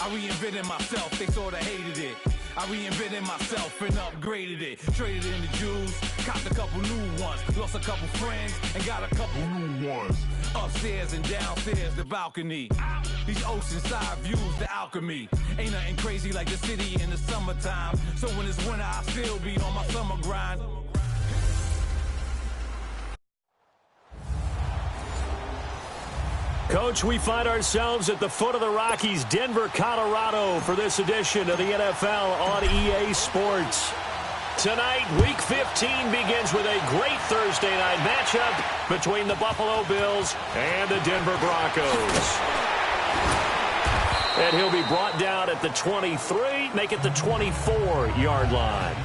I reinvented myself, they sorta hated it. I reinvented myself and upgraded it. Traded in the Jews, copped a couple new ones. Lost a couple friends and got a couple new ones. Upstairs and downstairs, the balcony. These oceanside views, the alchemy. Ain't nothing crazy like the city in the summertime. So when it's winter, I still be on my summer grind. Coach, we find ourselves at the foot of the Rockies, Denver, Colorado, for this edition of the NFL on EA Sports. Tonight, Week 15 begins with a great Thursday night matchup between the Buffalo Bills and the Denver Broncos. And he'll be brought down at the 23, make it the 24-yard line.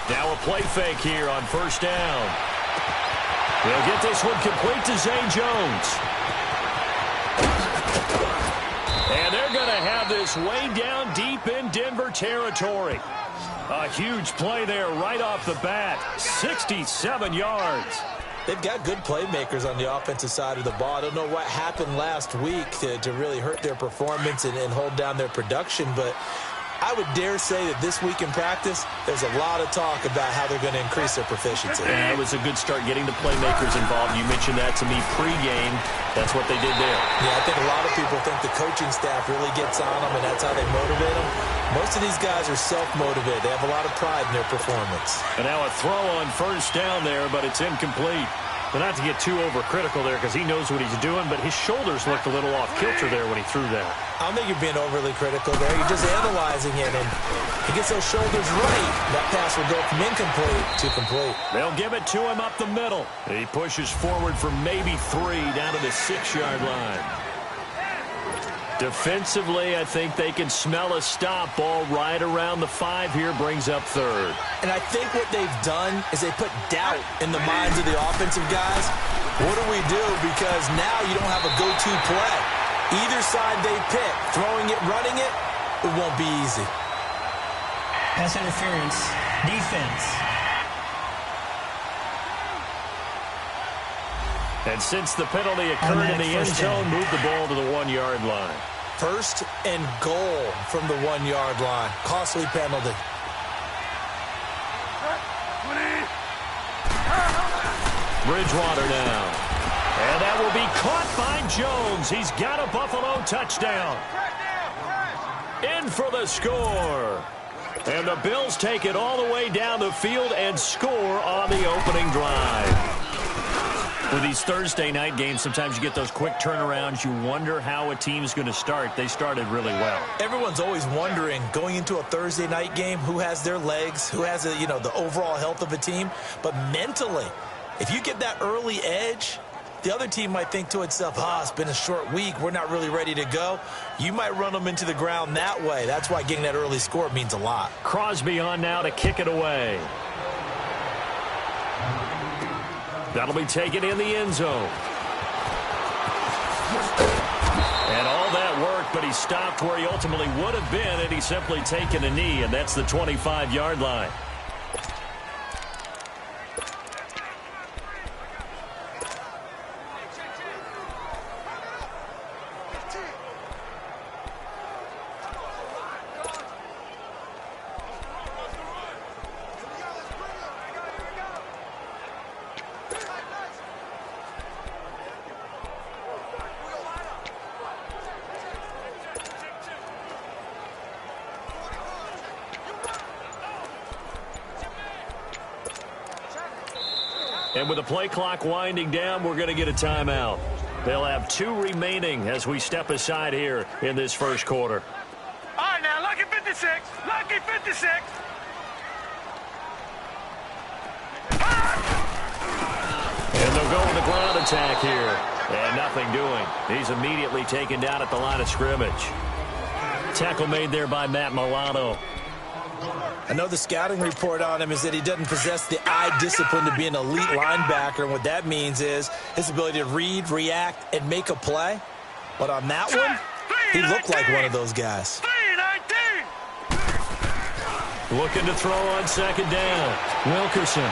Now a play fake here on first down. They'll get this one complete to Zay Jones. And they're going to have this way down deep in Denver territory. A huge play there right off the bat. 67 yards. They've got good playmakers on the offensive side of the ball. I don't know what happened last week to really hurt their performance and hold down their production, but I would dare say that this week in practice, there's a lot of talk about how they're going to increase their proficiency. And it was a good start getting the playmakers involved. You mentioned that to me pregame. That's what they did there. Yeah, I think a lot of people think the coaching staff really gets on them, and that's how they motivate them. Most of these guys are self-motivated. They have a lot of pride in their performance. And now a throw on first down there, but it's incomplete. But not to get too overcritical there because he knows what he's doing, but his shoulders looked a little off kilter there when he threw that. I don't think you're being overly critical there. You're just analyzing it, and he gets those shoulders right. That pass will go from incomplete to complete. They'll give it to him up the middle. He pushes forward for maybe 3 down to the 6-yard line. Defensively, I think they can smell a stop. Ball right around the 5 here, brings up third. And I think what they've done is they put doubt in the minds of the offensive guys. What do we do? Because now you don't have a go-to play. Either side they pick, throwing it, running it, it won't be easy. Pass interference, defense. And since the penalty occurred in the end zone, move the ball to the 1-yard line. First and goal from the 1-yard line. Costly penalty. Bridgewater now. And that will be caught by Jones. He's got a Buffalo touchdown. In for the score. And the Bills take it all the way down the field and score on the opening drive. With these Thursday night games, sometimes you get those quick turnarounds. You wonder how a team's going to start. They started really well. Everyone's always wondering, going into a Thursday night game, who has their legs, who has the overall health of a team. But mentally, if you get that early edge, the other team might think to itself, it's been a short week. We're not really ready to go. You might run them into the ground that way. That's why getting that early score means a lot. Crosby on now to kick it away. That'll be taken in the end zone. And all that work, but he stopped where he ultimately would have been, and he's simply taken a knee, and that's the 25-yard line. And with the play clock winding down, we're going to get a timeout. They'll have 2 remaining as we step aside here in this first quarter. All right, now, lucky 56. Lucky 56. And they'll go with the ground attack here. And nothing doing. He's immediately taken down at the line of scrimmage. Tackle made there by Matt Milano. I know the scouting report on him is that he doesn't possess the eye discipline to be an elite linebacker, and what that means is his ability to read, react, and make a play. But on that one, he looked like one of those guys. Looking to throw on second down. Wilkerson.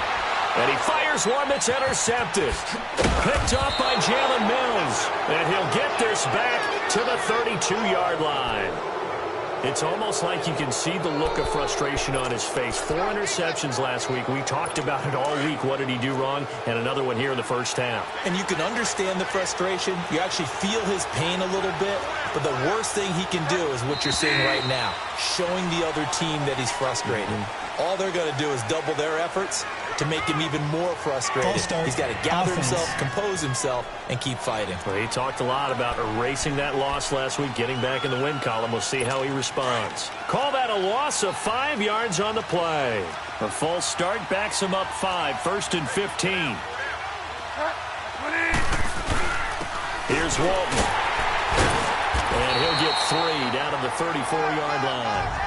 And he fires one that's intercepted. Picked off by Jalen Mills. And he'll get this back to the 32-yard line. It's almost like you can see the look of frustration on his face. 4 interceptions last week. We talked about it all week. What did he do wrong? And another one here in the first half. And you can understand the frustration. You actually feel his pain a little bit. But the worst thing he can do is what you're seeing right now, showing the other team that he's frustrated. All they're going to do is double their efforts to make him even more frustrated. He's got to gather himself, compose himself, and keep fighting. Well, he talked a lot about erasing that loss last week, getting back in the win column. We'll see how he responds. Call that a loss of 5 yards on the play. A false start backs him up 5, 1st and 15. Here's Walton. And he'll get 3 down to the 34-yard line.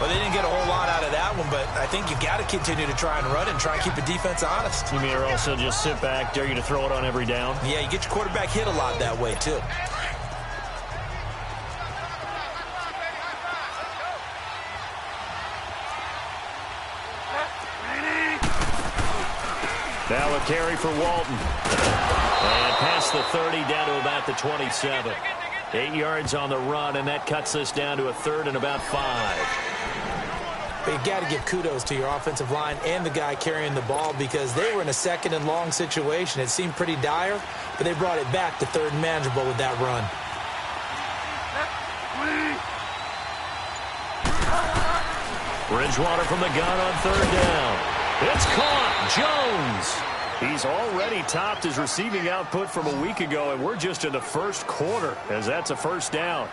Well, they didn't get a whole lot out of that one, but I think you've got to continue to try and run it and try and keep the defense honest. You mean or also just sit back, dare you to throw it on every down? Yeah, you get your quarterback hit a lot that way, too. Now a carry for Walton. And past the 30 down to about the 27. 8 yards on the run, and that cuts this down to a 3rd and about 5. But you got to give kudos to your offensive line and the guy carrying the ball because they were in a 2nd and long situation. It seemed pretty dire, but they brought it back to 3rd and manageable with that run. Bridgewater from the gun on 3rd down. It's caught. Jones. He's already topped his receiving output from a week ago, and we're just in the first quarter as that's a 1st down.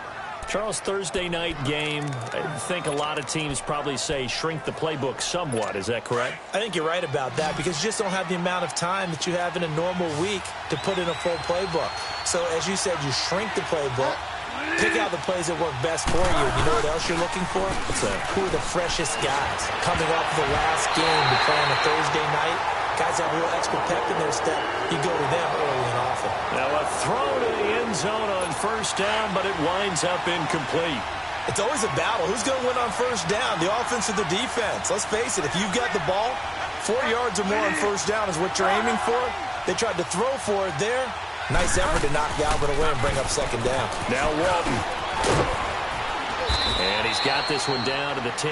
Charles, Thursday night game, I think a lot of teams probably say shrink the playbook somewhat. Is that correct? I think you're right about that because you just don't have the amount of time that you have in a normal week to put in a full playbook. So, as you said, you shrink the playbook, pick out the plays that work best for you. You know what else you're looking for? What's that? Who are the freshest guys coming off the last game to play on a Thursday night? Guys have a little extra pep in their step. You go to them early and often. Now a throw to the end zone on 1st down, but it winds up incomplete. It's always a battle. Who's going to win on 1st down, the offense or the defense? Let's face it, if you've got the ball, 4 yards or more on 1st down is what you're aiming for. They tried to throw for it there. Nice effort to knock Galvin away and bring up 2nd down. Now Walton. And he's got this one down to the 10.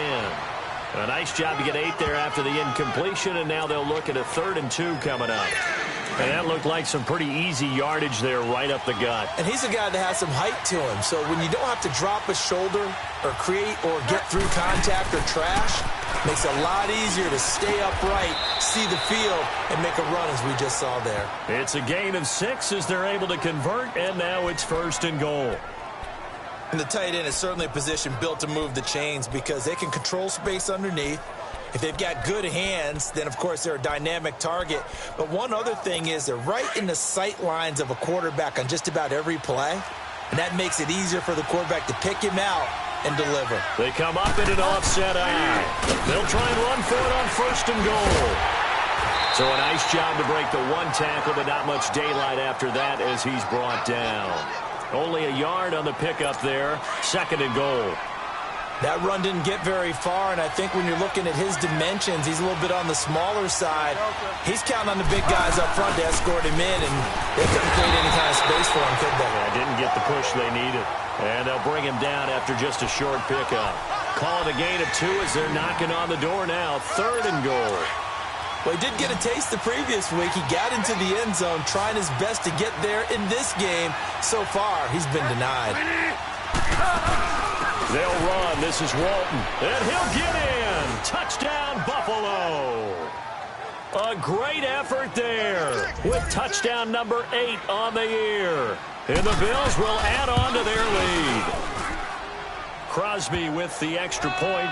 A nice job to get 8 there after the incompletion, and now they'll look at a 3rd and 2 coming up. And that looked like some pretty easy yardage there right up the gut. And he's a guy that has some height to him, so when you don't have to drop a shoulder or create or get through contact or trash, makes it a lot easier to stay upright, see the field, and make a run as we just saw there. It's a gain of 6 as they're able to convert, and now it's 1st and goal. And the tight end is certainly a position built to move the chains because they can control space underneath. If they've got good hands, then, of course, they're a dynamic target. But one other thing is they're right in the sight lines of a quarterback on just about every play, and that makes it easier for the quarterback to pick him out and deliver. They come up in an offset eye. They'll try and run for it on 1st and goal. So a nice job to break the 1 tackle, but not much daylight after that as he's brought down. Only a yard on the pickup there. 2nd and goal. That run didn't get very far, and I think when you're looking at his dimensions, he's a little bit on the smaller side. He's counting on the big guys up front to escort him in, and they couldn't create any kind of space for him, could they? Yeah, didn't get the push they needed. And they'll bring him down after just a short pickup. Call it a gain of 2 as they're knocking on the door now. 3rd and goal. Well, he did get a taste the previous week. He got into the end zone, trying his best to get there in this game. So far, he's been denied. They'll run. This is Walton. And he'll get in. Touchdown, Buffalo. A great effort there with touchdown number 8 on the year. And the Bills will add on to their lead. Crosby with the extra point.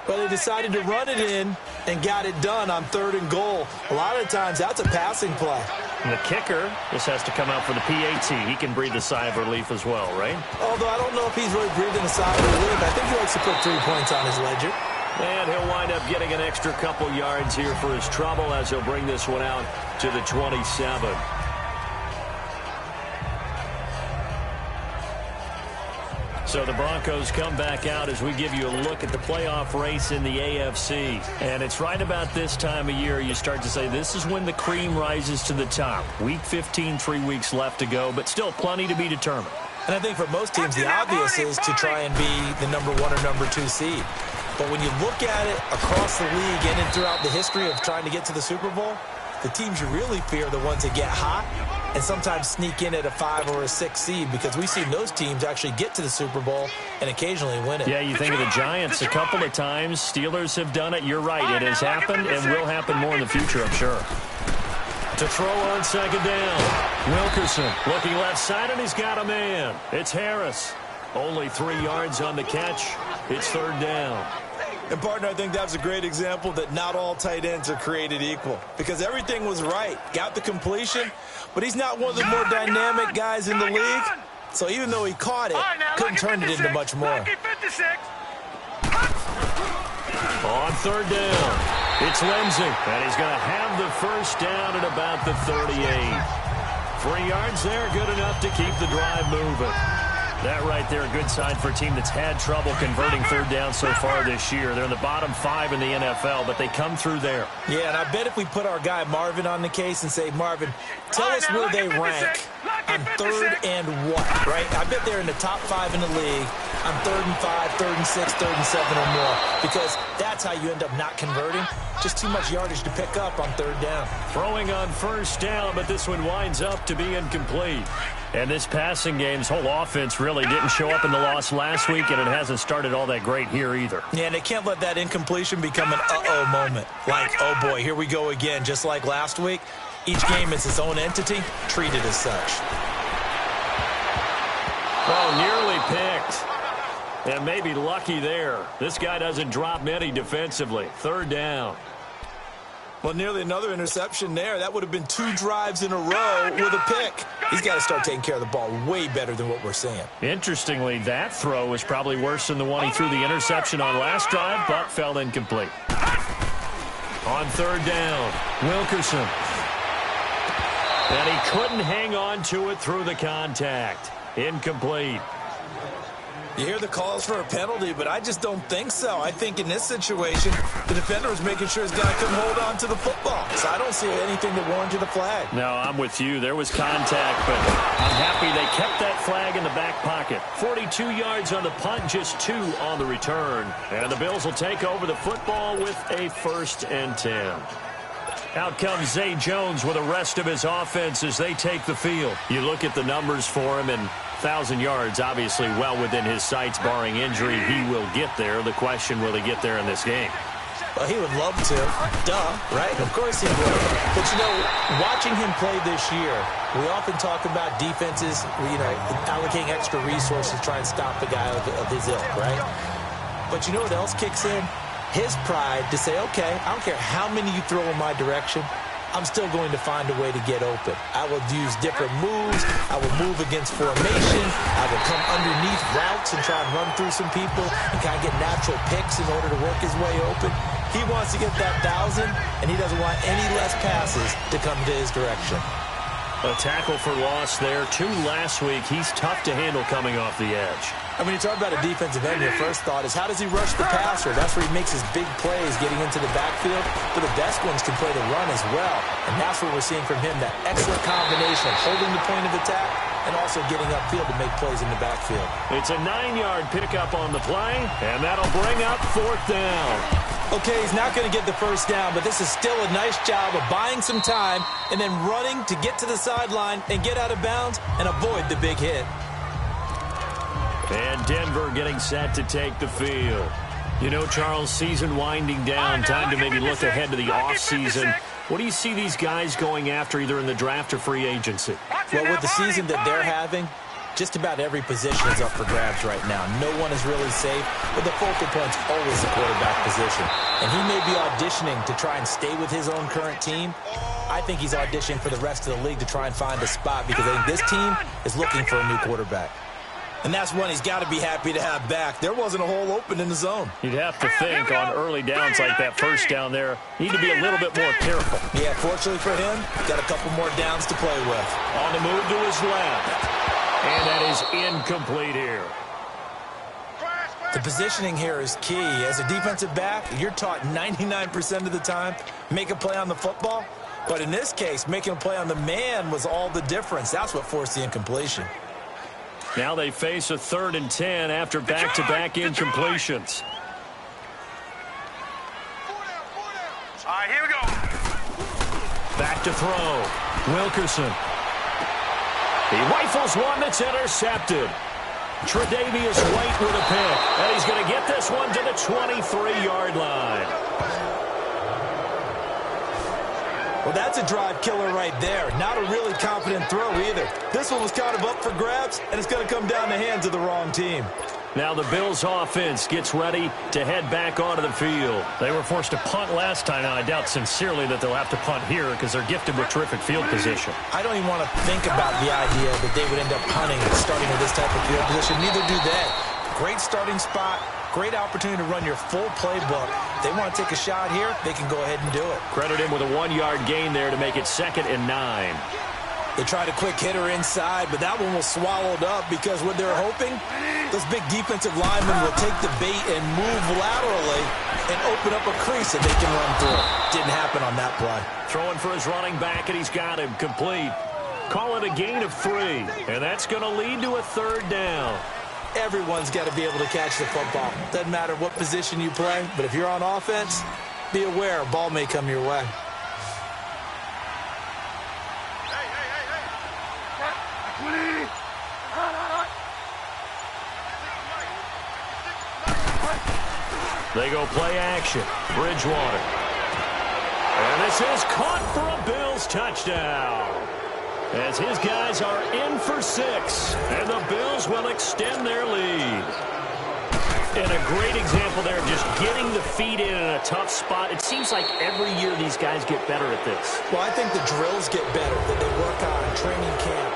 Well, they decided to run it in and got it done on 3rd and goal. A lot of times, that's a passing play. And the kicker just has to come out for the PAT. He can breathe a sigh of relief as well, right? Although I don't know if he's really breathing a sigh of relief. I think he likes to put 3 points on his ledger. And he'll wind up getting an extra couple yards here for his trouble as he'll bring this one out to the 27. So the Broncos come back out as we give you a look at the playoff race in the AFC. And it's right about this time of year you start to say this is when the cream rises to the top. Week 15, 3 weeks left to go, but still plenty to be determined. And I think for most teams, the obvious is to try and be the number 1 or number 2 seed. But when you look at it across the league and throughout the history of trying to get to the Super Bowl, the teams you really fear are the ones that get hot and sometimes sneak in at a 5 or a 6 seed, because we've seen those teams actually get to the Super Bowl and occasionally win it. Yeah, you think of the Giants a couple of times. Steelers have done it. You're right. It has happened and will happen more in the future, I'm sure. To throw on second down. Wilkerson looking left side, and he's got a man. It's Harris. Only 3 yards on the catch. It's third down. And, partner, I think that was a great example that not all tight ends are created equal, because everything was right. Got the completion, but he's not one of the more dynamic guys in the league. So even though he caught it, couldn't turn it into much more. On third down, it's Lindsey, and he's going to have the first down at about the 38. 3 yards there, good enough to keep the drive moving. That right there, a good sign for a team that's had trouble converting third down so far this year. They're in the bottom 5 in the NFL, but they come through there. Yeah, and I bet if we put our guy Marvin on the case and say, Marvin, tell us where they rank on third and what, right? I bet they're in the top 5 in the league on 3rd and 5, 3rd and 6, 3rd and 7 or more, because that's how you end up not converting. Just too much yardage to pick up on third down. Throwing on first down, but this one winds up to be incomplete. And this passing game's whole offense really didn't show up in the loss last week, and it hasn't started all that great here either. Yeah, and they can't let that incompletion become an uh-oh moment. Like, oh boy, here we go again, just like last week. Each game is its own entity, treated as such. Oh, nearly picked. And maybe lucky there. This guy doesn't drop many defensively. Third down. Well, nearly another interception there. That would have been 2 drives in a row with a pick. He's got to start taking care of the ball way better than what we're seeing. Interestingly, that throw was probably worse than the one he threw the interception on last drive, but fell incomplete. On third down, Wilkerson. And he couldn't hang on to it through the contact. Incomplete. You hear the calls for a penalty, but I just don't think so. I think in this situation, the defender was making sure his guy couldn't hold on to the football. So I don't see anything that warranted a flag. No, I'm with you. There was contact, but I'm happy they kept that flag in the back pocket. 42 yards on the punt, just 2 on the return. And the Bills will take over the football with a 1st and 10. Out comes Zay Jones with the rest of his offense as they take the field. You look at the numbers for him, and 1,000 yards, obviously well within his sights, barring injury. He will get there. The question, will he get there in this game? Well, he would love to. Duh, right? Of course he would. But, you know, watching him play this year, we often talk about defenses, you know, allocating extra resources to try and stop the guy of his ilk, right? But you know what else kicks in? His pride to say, okay, I don't care how many you throw in my direction, I'm still going to find a way to get open. I will use different moves. I will move against formation. I will come underneath routes and try and run through some people and kind of get natural picks in order to work his way open. He wants to get that 1,000, and he doesn't want any less passes to come to his direction. A tackle for loss there. 2 last week. He's tough to handle coming off the edge. I mean, you talk about a defensive end, your first thought is, how does he rush the passer? That's where he makes his big plays getting into the backfield. But the best ones can play the run as well. And that's what we're seeing from him, that excellent combination of holding the point of attack and also getting upfield to make plays in the backfield. It's a 9-yard pickup on the play, and that'll bring up 4th down. Okay, he's not going to get the first down, but this is still a nice job of buying some time and then running to get to the sideline and get out of bounds and avoid the big hit. And Denver getting set to take the field. You know, Charles, season winding down, time to maybe look ahead to the offseason. What do you see these guys going after either in the draft or free agency? Well, with the season that they're having, just about every position is up for grabs right now. No one is really safe, but the focal point's always the quarterback position. And he may be auditioning to try and stay with his own current team. I think he's auditioning for the rest of the league to try and find a spot, because I think this team is looking for a new quarterback. And that's one he's got to be happy to have back. There wasn't a hole open in the zone. You'd have to think on early downs like that first down there, need to be a little bit more careful. Yeah, fortunately for him, got a couple more downs to play with. On the move to his left. And that is incomplete here. The positioning here is key. As a defensive back, you're taught 99% of the time, make a play on the football. But in this case, making a play on the man was all the difference. That's what forced the incompletion. Now they face a 3rd and 10 after back-to-back incompletions. All right, here we go. Back to throw. Wilkerson. He rifles one that's intercepted. Tre'Davious White with a pick. And he's going to get this one to the 23-yard line. Well, that's a drive killer right there. Not a really confident throw either. This one was kind of up for grabs, and it's going to come down the hands of the wrong team. Now the Bills offense gets ready to head back onto the field. They were forced to punt last time, and I doubt sincerely that they'll have to punt here because they're gifted with terrific field position. I don't even want to think about the idea that they would end up punting starting with this type of field position. Neither do they. Great starting spot. Great opportunity to run your full playbook. They want to take a shot here, they can go ahead and do it. Credit him with a 1-yard gain there to make it 2nd and 9. They tried a quick hitter inside, but that one was swallowed up because what they're hoping, those big defensive linemen will take the bait and move laterally and open up a crease that they can run through. Didn't happen on that play. Throwing for his running back, and he's got him complete. Call it a gain of 3, and that's going to lead to a 3rd down. Everyone's got to be able to catch the football. Doesn't matter what position you play, but if you're on offense, be aware a ball may come your way. They go play action. Bridgewater. And this is caught for a Bills touchdown. As his guys are in for 6. And the Bills will extend their lead. And a great example there of just getting the feet in a tough spot. It seems like every year these guys get better at this. Well, I think the drills get better that they work on in training camp.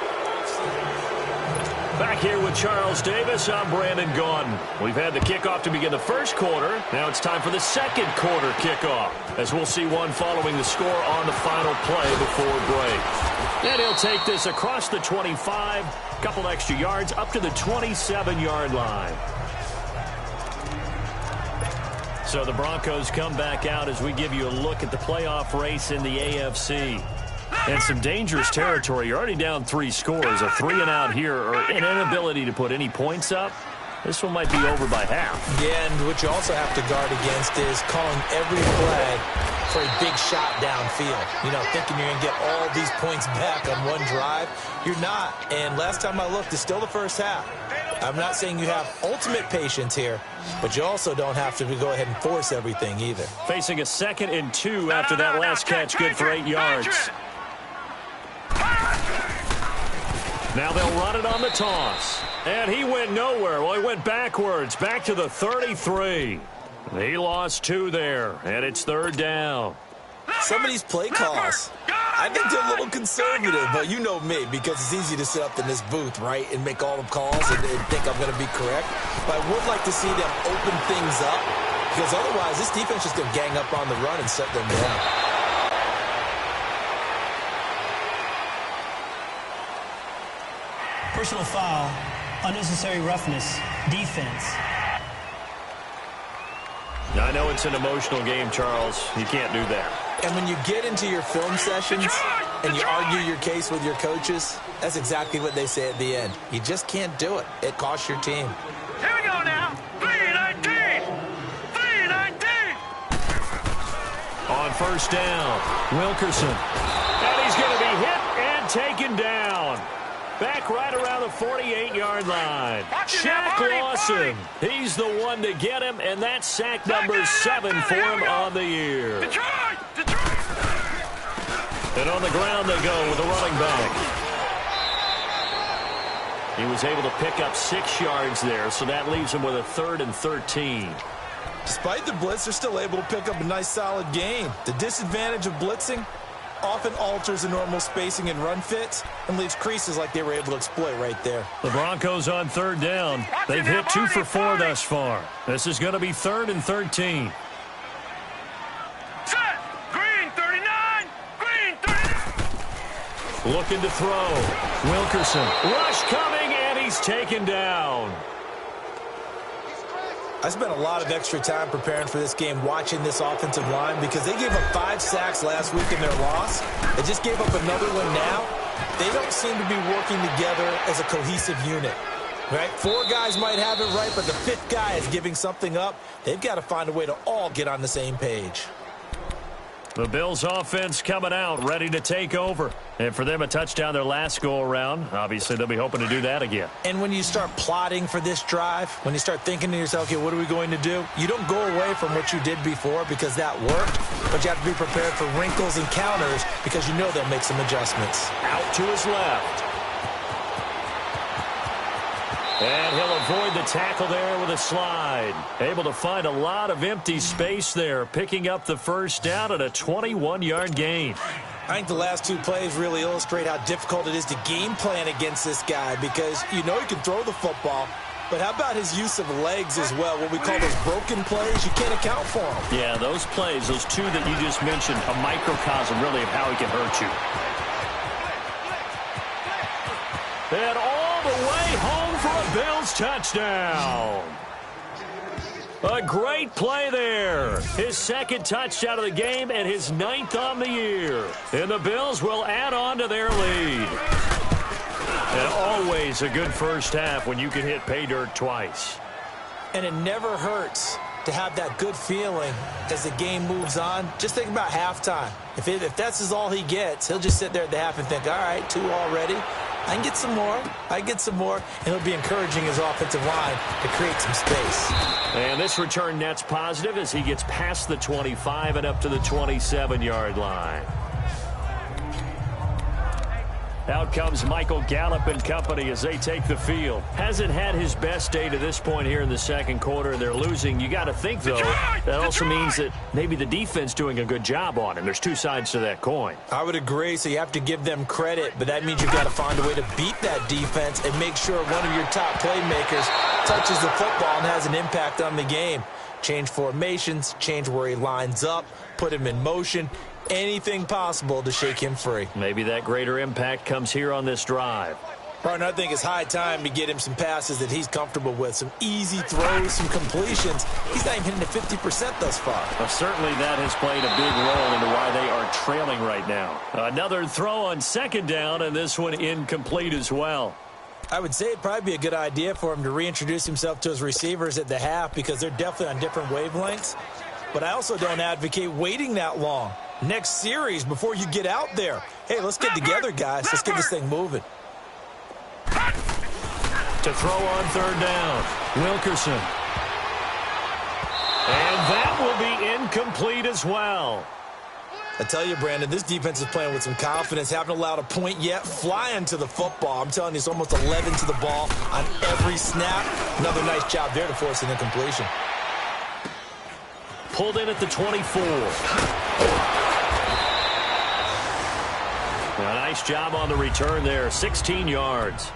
Back here with Charles Davis, I'm Brandon Gaudin. We've had the kickoff to begin the first quarter. Now it's time for the second quarter kickoff, as we'll see one following the score on the final play before break. And he'll take this across the 25, a couple extra yards, up to the 27-yard line. So the Broncos come back out as we give you a look at the playoff race in the AFC. And some dangerous territory. You're already down 3 scores. A 3-and-out here, or an inability to put any points up. This one might be over by half. Yeah, and what you also have to guard against is calling every play for a big shot downfield. You know, thinking you're going to get all these points back on one drive. You're not. And last time I looked, it's still the first half. I'm not saying you have ultimate patience here, but you also don't have to go ahead and force everything either. Facing a 2nd and 2 after that last catch, good for 8 yards. Now they'll run it on the toss. And he went nowhere. Well, he went backwards, back to the 33. He lost 2 there, and it's 3rd down. Some of these play calls, I think they're a little conservative, but you know me, because it's easy to sit up in this booth, right, and make all the calls and think I'm going to be correct. But I would like to see them open things up, because otherwise this defense is going to gang up on the run and shut them down. Personal foul, unnecessary roughness, defense. Now, I know it's an emotional game, Charles. You can't do that. And when you get into your film sessions and you argue your case with your coaches, that's exactly what they say at the end. You just can't do it. It costs your team. Here we go now. 3-19. 3-19. On first down, Wilkerson. And he's going to be hit and taken down. Back right around the 48-yard line. Shaq Lawson. He's the one to get him, and that's sack number 7 for him on the year. Detroit! And on the ground they go with the running back. He was able to pick up 6 yards there, so that leaves him with a 3rd and 13. Despite the blitz, they're still able to pick up a nice solid gain. The disadvantage of blitzing, often alters the normal spacing and run fits and leaves creases like they were able to exploit right there. The Broncos on third down. They've hit 2 for 4 thus far. This is going to be 3rd and 13. Set. Green 39. Green 39. Looking to throw. Wilkerson. Rush coming, and he's taken down. I spent a lot of extra time preparing for this game watching this offensive line because they gave up 5 sacks last week in their loss. They just gave up another one now. They don't seem to be working together as a cohesive unit. Right? 4 guys might have it right, but the 5th guy is giving something up. They've got to find a way to all get on the same page. The Bills offense coming out, ready to take over. And for them, a touchdown their last go-around. Obviously, they'll be hoping to do that again. And when you start plotting for this drive, when you start thinking to yourself, okay, what are we going to do? You don't go away from what you did before because that worked, but you have to be prepared for wrinkles and counters because you know they'll make some adjustments. Out to his left. And he'll avoid the tackle there with a slide. Able to find a lot of empty space there, picking up the first down at a 21-yard gain. I think the last 2 plays really illustrate how difficult it is to game plan against this guy because you know he can throw the football, but how about his use of legs as well? What we call those broken plays, you can't account for them. Yeah, those plays, those 2 that you just mentioned, a microcosm really of how he can hurt you. And all the way home for a Bills touchdown. A great play there. His 2nd touchdown of the game and his 9th on the year. And the Bills will add on to their lead. And always a good first half when you can hit pay dirt twice. And it never hurts to have that good feeling as the game moves on. Just think about halftime. If that's all he gets, he'll just sit there at the half and think, all right, 2 already. I can get some more. I can get some more. And he'll be encouraging his offensive line to create some space. And this return net's positive as he gets past the 25 and up to the 27-yard line. Out comes Michael Gallup and company as they take the field. Hasn't had his best day to this point here in the 2nd quarter, and they're losing. You got to think, though, that also means that maybe the defense doing a good job on him. There's 2 sides to that coin. I would agree, so you have to give them credit, but that means you've got to find a way to beat that defense and make sure one of your top playmakers touches the football and has an impact on the game. Change formations, change where he lines up, put him in motion. Anything possible to shake him free. Maybe that greater impact comes here on this drive. Partner, I think it's high time to get him some passes that he's comfortable with, some easy throws, some completions. He's not even hitting to 50% thus far. Well, certainly that has played a big role into why they are trailing right now. Another throw on 2nd down, and this one incomplete as well. I would say it'd probably be a good idea for him to reintroduce himself to his receivers at the half because they're definitely on different wavelengths. But I also don't advocate waiting that long. Next series before you get out there. Hey, let's get together, guys. Let's get this thing moving. To throw on 3rd down, Wilkerson. And that will be incomplete as well. I tell you, Brandon, this defense is playing with some confidence. Haven't allowed a point yet. Flying to the football. I'm telling you, it's almost 11 to the ball on every snap. Another nice job there to force an incompletion. Pulled in at the 24. A nice job on the return there, 16 yards.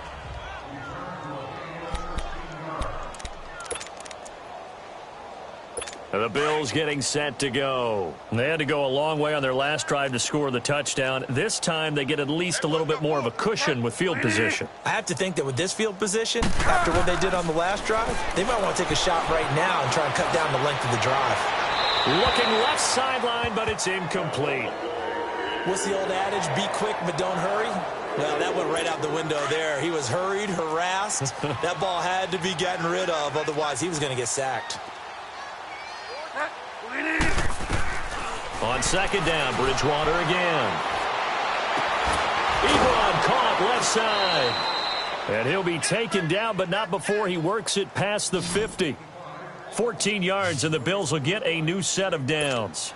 The Bills getting set to go. They had to go a long way on their last drive to score the touchdown. This time they get at least a little bit more of a cushion with field position. I have to think that with this field position, after what they did on the last drive, they might want to take a shot right now and try and cut down the length of the drive. Looking left sideline, but it's incomplete. What's the old adage? Be quick, but don't hurry. Well, that went right out the window there. He was hurried, harassed. That ball had to be gotten rid of, otherwise he was going to get sacked. On 2nd down, Bridgewater again. Ebron caught left side. And he'll be taken down, but not before he works it past the 50. 14 yards, and the Bills will get a new set of downs.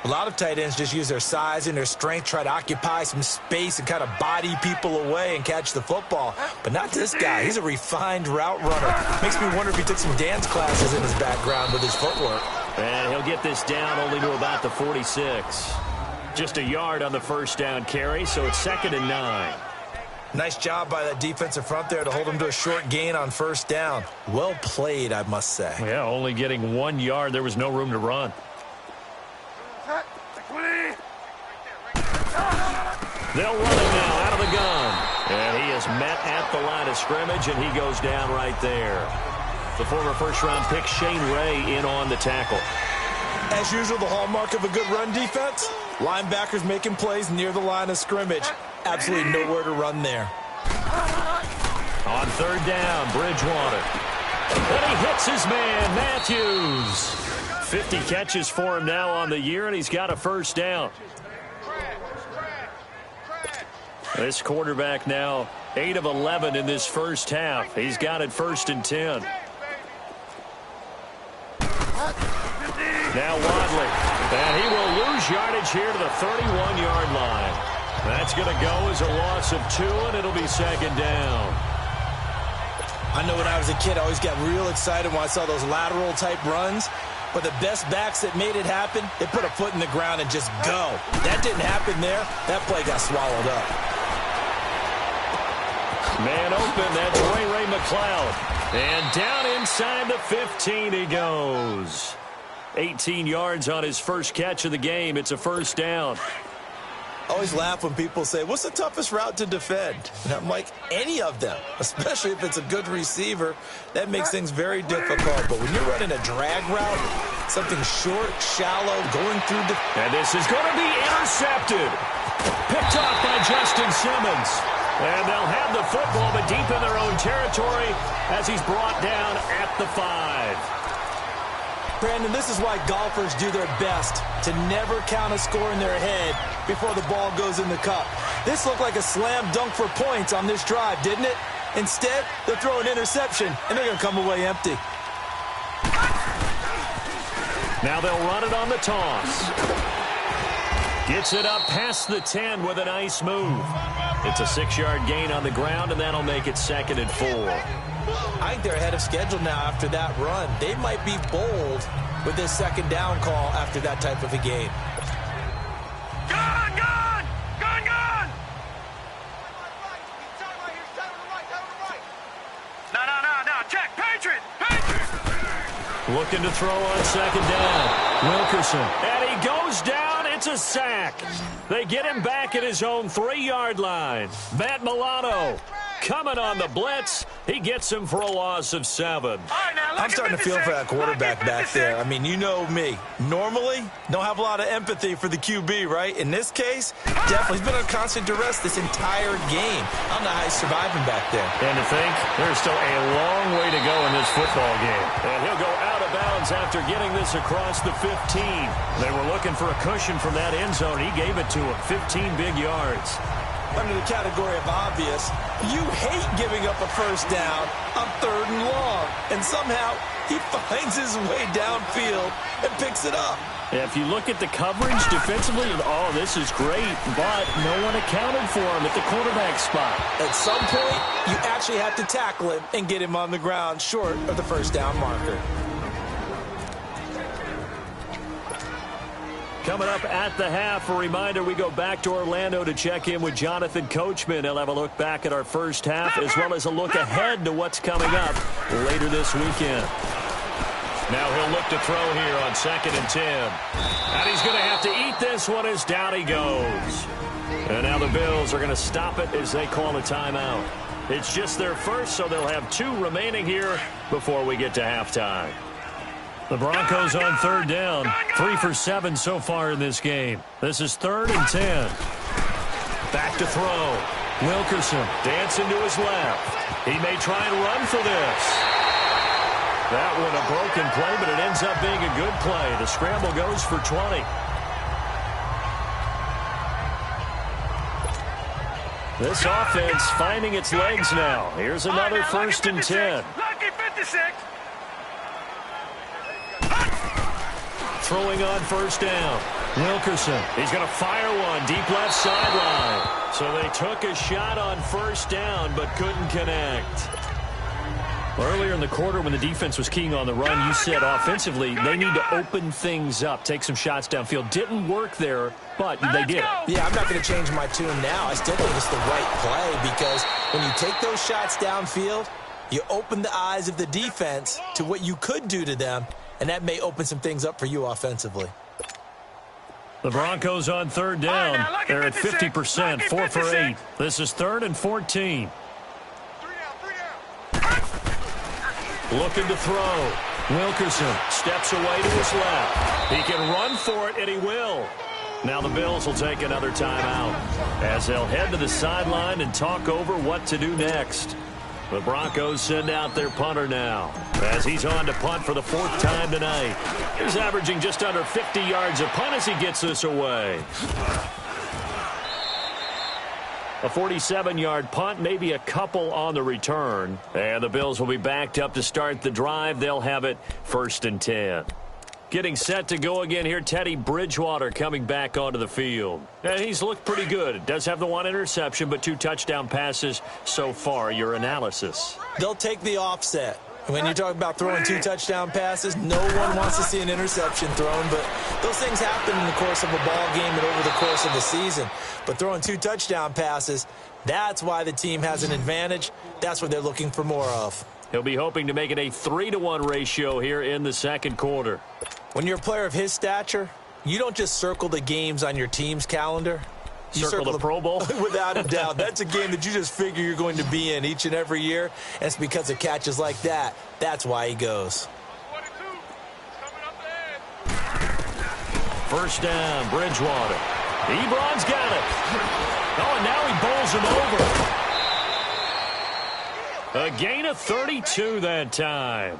A lot of tight ends just use their size and their strength, try to occupy some space and kind of body people away and catch the football. But not this guy. He's a refined route runner. Makes me wonder if he took some dance classes in his background with his footwork. And he'll get this down only to about the 46. Just a yard on the first down carry, so it's 2nd and 9. Nice job by that defensive front there to hold him to a short gain on first down. Well played, I must say. Yeah, only getting 1 yard. There was no room to run. They'll run it now out of the gun. And he is met at the line of scrimmage, and he goes down right there. The former first-round pick, Shane Ray, in on the tackle. As usual, the hallmark of a good run defense, linebackers making plays near the line of scrimmage. Absolutely nowhere to run there. On 3rd down, Bridgewater. And he hits his man, Matthews. 50 catches for him now on the year, and he's got a first down. This quarterback now 8 of 11 in this first half. He's got it 1st and 10. Now Wadley. And he will lose yardage here to the 31-yard line. That's going to go as a loss of 2, and it'll be 2nd down. I know when I was a kid, I always got real excited when I saw those lateral-type runs. But the best backs that made it happen, they put a foot in the ground and just go. That didn't happen there. That play got swallowed up. Man open, that's Ray McLeod. And down inside the 15 he goes. 18 yards on his first catch of the game. It's a first down. I always laugh when people say, what's the toughest route to defend? And I'm like, any of them, especially if it's a good receiver. That makes things very difficult. But when you're running a drag route, something short, shallow, going through the... And this is going to be intercepted. Picked off by Justin Simmons. And they'll have the football, but deep in their own territory as he's brought down at the 5. Brandon, this is why golfers do their best to never count a score in their head before the ball goes in the cup. This looked like a slam dunk for points on this drive, didn't it? Instead, they'll throw an interception, and they're going to come away empty. Now they'll run it on the toss. Gets it up past the 10 with a nice move. It's a 6-yard gain on the ground, and that'll make it 2nd and 4. I think they're ahead of schedule now after that run. They might be bold with this 2nd down call after that type of a game. Gone! No. Check. Patriot! Looking to throw on 2nd down. Wilkerson. And he goes down. It's a sack. They get him back at his own 3-yard line. Matt Milano coming on the blitz. He gets him for a loss of 7. I'm starting to feel for that quarterback back there. I mean, you know me. Normally, don't have a lot of empathy for the QB, right? In this case, definitely. He's been under constant duress this entire game. I don't know how he's surviving back there. And to think, there's still a long way to go in this football game. And he'll go out of bounds after getting this across the 15. They were looking for a cushion from that end zone. He gave it to him. 15 big yards. Under the category of obvious, you hate giving up a first down on 3rd and long. And somehow, he finds his way downfield and picks it up. Yeah, if you look at the coverage defensively, oh, this is great, but no one accounted for him at the quarterback spot. At some point, you actually have to tackle him and get him on the ground short of the first down marker. Coming up at the half, a reminder, we go back to Orlando to check in with Jonathan Coachman. He'll have a look back at our first half as well as a look ahead to what's coming up later this weekend. Now he'll look to throw here on 2nd and 10. And he's going to have to eat this one as down he goes. And now the Bills are going to stop it as they call a timeout. It's just their first, so they'll have 2 remaining here before we get to halftime. The Broncos on 3rd down. 3 for 7 so far in this game. This is 3rd and 10. Back to throw. Wilkerson dancing to his left. He may try and run for this. That one a broken play, but it ends up being a good play. The scramble goes for 20. This offense finding its legs now. Here's another 1st and 10. Lucky 56. Throwing on 1st down. Wilkerson. He's going to fire one deep left sideline. So they took a shot on 1st down but couldn't connect. Earlier in the quarter when the defense was keying on the run, you said offensively they need to open things up, take some shots downfield. Didn't work there, but they did. Yeah, I'm not going to change my tune now. I still think it's the right play because when you take those shots downfield, you open the eyes of the defense to what you could do to them, and that may open some things up for you offensively. The Broncos on third down. They're at 50%, 4 for 8. This is 3rd and 14. Looking to throw. Wilkerson steps away to his left. He can run for it, and he will. Now the Bills will take another timeout as they'll head to the sideline and talk over what to do next. The Broncos send out their punter now as he's on to punt for the 4th time tonight. He's averaging just under 50 yards a punt as he gets this away. A 47-yard punt, maybe a couple on the return. And the Bills will be backed up to start the drive. They'll have it 1st and 10. Getting set to go again here, Teddy Bridgewater coming back onto the field. And he's looked pretty good. Does have the 1 interception, but 2 touchdown passes so far. Your analysis? They'll take the offset. When you talk about throwing 2 touchdown passes, no one wants to see an interception thrown, but those things happen in the course of a ball game and over the course of the season. But throwing 2 touchdown passes, that's why the team has an advantage. That's what they're looking for more of. He'll be hoping to make it a 3-to-1 ratio here in the second quarter. When you're a player of his stature, you don't just circle the games on your team's calendar. You circle the Pro Bowl? Without a doubt. That's a game that you just figure you're going to be in each and every year. And it's because of catches like that. That's why he goes. 1st down, Bridgewater. Ebron's got it. Oh, and now he bowls him over. A gain of 32 that time.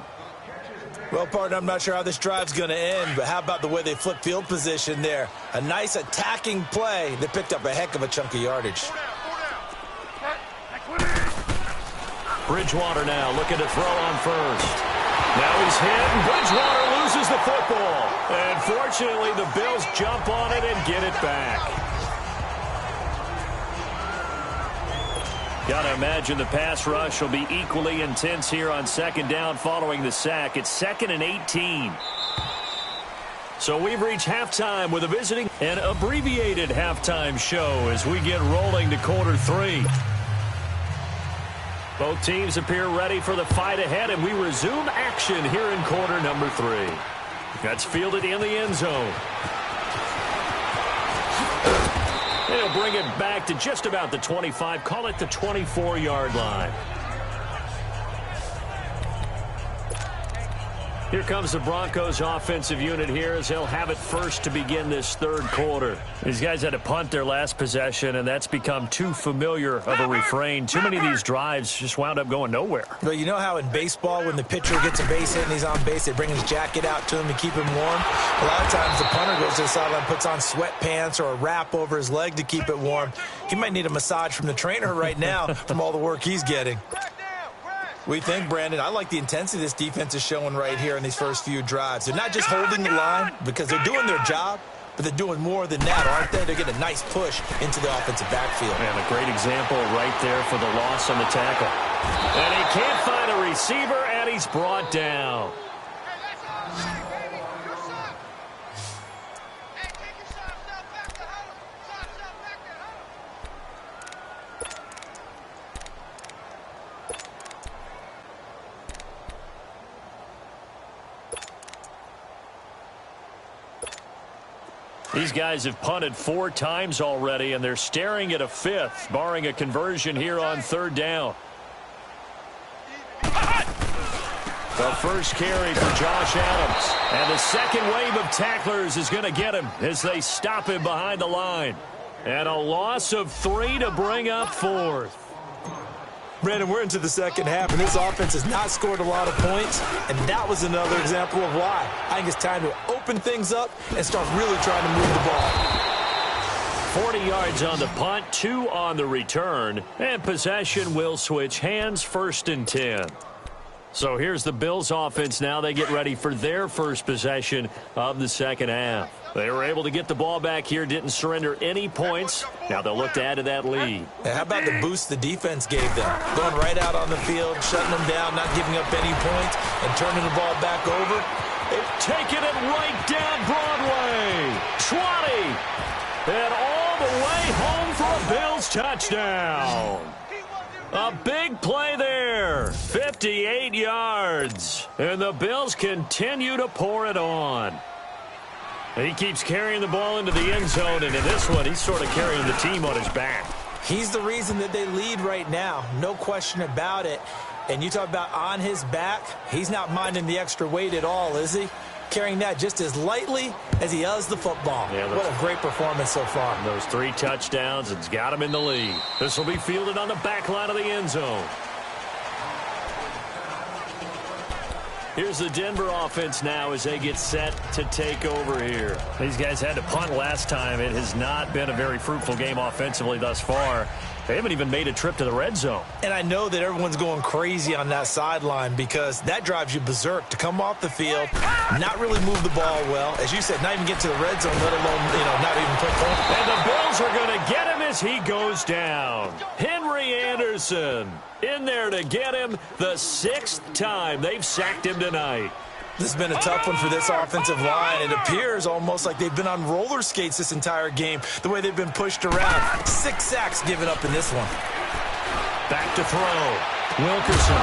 Well, partner, I'm not sure how this drive's going to end, but how about the way they flip field position there? A nice attacking play that picked up a heck of a chunk of yardage. Bridgewater now looking to throw on first. Now he's hit, and Bridgewater loses the football. And fortunately, the Bills jump on it and get it back. Got to imagine the pass rush will be equally intense here on 2nd down following the sack. It's 2nd and 18. So we've reached halftime with a visiting and abbreviated halftime show as we get rolling to quarter 3. Both teams appear ready for the fight ahead, and we resume action here in quarter number 3. That's fielded in the end zone. He'll bring it back to just about the 25, call it the 24-yard line. Here comes the Broncos offensive unit here as they'll have it first to begin this 3rd quarter. These guys had to punt their last possession, and that's become too familiar of a refrain. Too many of these drives just wound up going nowhere. Well, you know how in baseball when the pitcher gets a base hit and he's on base, they bring his jacket out to him to keep him warm? A lot of times the punter goes to the sideline, puts on sweatpants or a wrap over his leg to keep it warm. He might need a massage from the trainer right now from all the work he's getting. We think, Brandon, I like the intensity this defense is showing right here in these first few drives. They're not just holding the line because they're doing their job, but they're doing more than that, aren't they? They're getting a nice push into the offensive backfield. And a great example right there for the loss on the tackle. And he can't find a receiver, and he's brought down. These guys have punted 4 times already, and they're staring at a 5th, barring a conversion here on 3rd down. The first carry for Josh Adams. And the second wave of tacklers is going to get him as they stop him behind the line. And a loss of 3 to bring up 4th. Brandon, we're into the second half, and this offense has not scored a lot of points, and that was another example of why. I think it's time to open things up and start really trying to move the ball. 40 yards on the punt, 2 on the return, and possession will switch hands, 1st and 10. So here's the Bills offense now. They get ready for their first possession of the second half. They were able to get the ball back here, didn't surrender any points. Now they'll look to add to that lead. And how about the boost the defense gave them? Going right out on the field, shutting them down, not giving up any points, and turning the ball back over. They've taken it right down Broadway. 20. And all the way home for a Bills touchdown. A big play there. 58 yards. And the Bills continue to pour it on. He keeps carrying the ball into the end zone, and in this one, he's sort of carrying the team on his back. He's the reason that they lead right now. No question about it. And you talk about on his back, he's not minding the extra weight at all, is he? Carrying that just as lightly as he does the football. Yeah, what a great performance so far. Those 3 touchdowns, it's got him in the lead. This will be fielded on the back line of the end zone. Here's the Denver offense now as they get set to take over here. These guys had to punt last time. It has not been a very fruitful game offensively thus far. They haven't even made a trip to the red zone. And I know that everyone's going crazy on that sideline because that drives you berserk to come off the field, not really move the ball well. As you said, not even get to the red zone, let alone, not even put points. And the Bills are going to get him as he goes down. Henry Anderson in there to get him the 6th time they've sacked him tonight. This has been a tough one for this offensive line. It appears almost like they've been on roller skates this entire game, the way they've been pushed around. 6 sacks given up in this one. Back to throw. Wilkerson.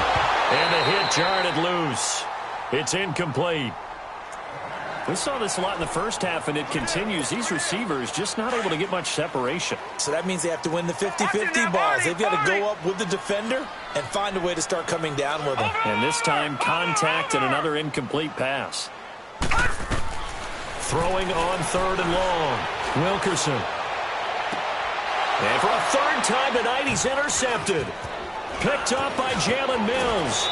And a hit jarred it loose. It's incomplete. We saw this a lot in the first half, and it continues. These receivers just not able to get much separation. So that means they have to win the 50-50 balls. They've got to go up with the defender and find a way to start coming down with them. And this time, contact and another incomplete pass. Throwing on 3rd and long. Wilkerson. And for a 3rd time tonight, he's intercepted. Picked up by Jalen Mills.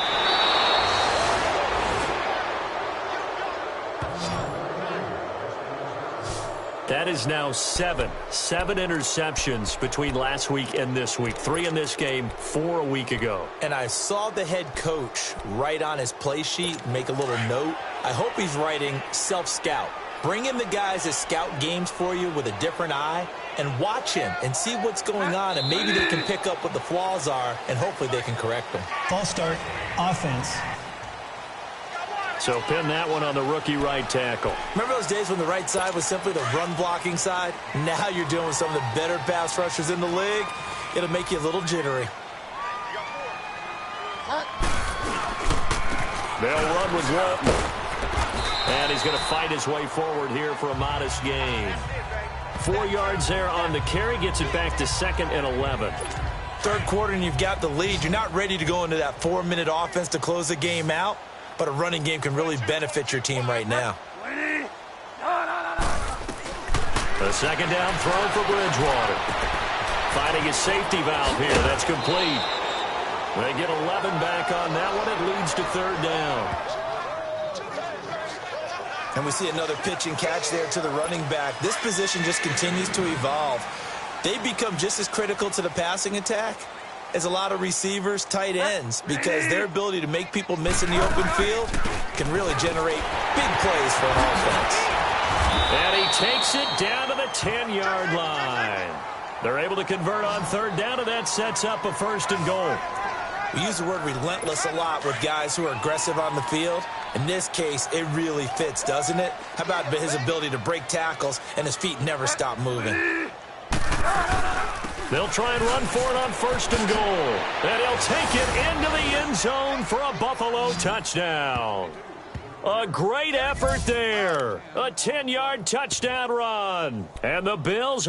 That is now 7 interceptions between last week and this week. 3 in this game, 4 a week ago. And I saw the head coach write on his play sheet, make a little note. I hope he's writing self-scout. Bring in the guys that scout games for you with a different eye and watch him and see what's going on, and maybe they can pick up what the flaws are, and hopefully they can correct them. False start, offense. So pin that one on the rookie right tackle. Remember those days when the right side was simply the run-blocking side? Now you're dealing with some of the better pass rushers in the league. It'll make you a little jittery. They'll run with Walton. And he's going to fight his way forward here for a modest gain. 4 yards there on the carry. Gets it back to 2nd and 11. Third quarter and you've got the lead. You're not ready to go into that 4-minute offense to close the game out. But a running game can really benefit your team right now. The second down throw for Bridgewater. Finding his safety valve here. That's complete. They get 11 back on that one. It leads to 3rd down. And we see another pitch and catch there to the running back. This position just continues to evolve. They become just as critical to the passing attack as a lot of receivers, tight ends, because their ability to make people miss in the open field can really generate big plays for an offense. And he takes it down to the 10-yard line. They're able to convert on 3rd down, and that sets up a 1st and goal. We use the word relentless a lot with guys who are aggressive on the field. In this case, it really fits, doesn't it? How about his ability to break tackles and his feet never stop moving? They'll try and run for it on 1st and goal. And he'll take it into the end zone for a Buffalo touchdown. A great effort there. A 10-yard touchdown run. And the Bills